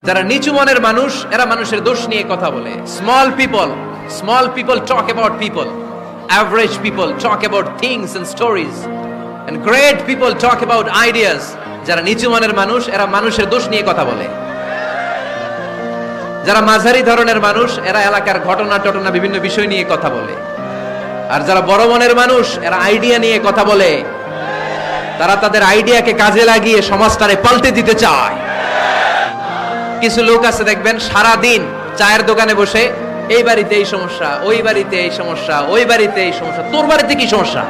যারা নিচু মনের মানুষ এরা মানুষের দোষ নিয়ে কথা বলে। Small people talk about people, average people talk about things and stories, and great people talk about ideas. যারা নিচু মনের মানুষ এরা মানুষের দোষ নিয়ে কথা বলে। যারা মাঝারি ধরনের মানুষ এরা এলাকার ঘটনা টটনা বিভিন্ন বিষয় নিয়ে কথা বলে। আর যারা বড় মনের মানুষ এরা আইডিয়া নিয়ে কথা বলে। তারা তাদের আইডিয়াকে কাজে লাগিয়ে সমাজটারে পাল্টে দিতে চায়। কিছু লোক আছে দেখবেন সারা দিন চায়ের দোকানে বসে এই বাড়িতে এই সমস্যা, ওই বাড়িতে এই সমস্যা, ওই বাড়িতে এই সমস্যা, তোর বাড়িতে কি সমস্যা।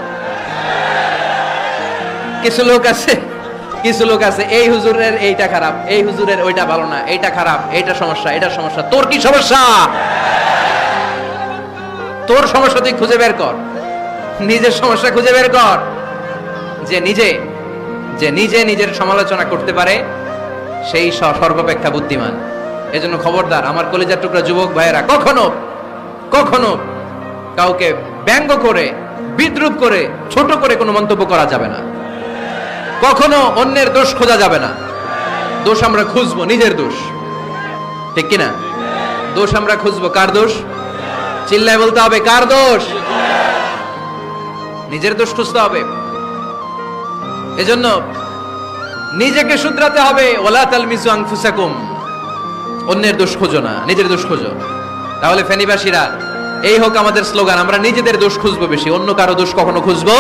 কিছু লোক আছে এই হুজুরের এইটা খারাপ, এই হুজুরের ওইটা ভালো না, এইটা খারাপ, এইটা সমস্যা, এটা সমস্যা, তোর কি সমস্যা? তোর সমস্যা তুই খুঁজে বের কর, নিজের সমস্যা খুঁজে বের কর। যে নিজে নিজের সমালোচনা করতে পারে সেই সর্বাপেক্ষা বুদ্ধিমান। এজন্য খবরদার আমার কলিজার টুকরা যুবক ভাইয়েরা, কখনো কাউকে ব্যঙ্গ করে, বিদ্রূপ করে, ছোট করে কোনো মন্তব্য করা যাবে না। কখনো অন্যের দোষ খোঁজা যাবে না। দোষ আমরা খুঁজবো, নিজের দোষ, ঠিক কিনা? দোষ আমরা খুঁজবো, কার দোষ? চিল্লায় বলতে হবে, কার দোষ? নিজের দোষ খুঁজতে হবে। এজন্য নিজেকে শুধরাতে হবে। ওয়ালা তালমিজু আনফুসাকুম, অন্যের দোষ খোঁজো না, নিজের দোষ খোঁজো। তাহলে ফেনীবাসীরা, এই হোক আমাদের স্লোগান, আমরা নিজেদের দোষ খুঁজবো বেশি, অন্য কারো দোষ কখনো খুঁজবো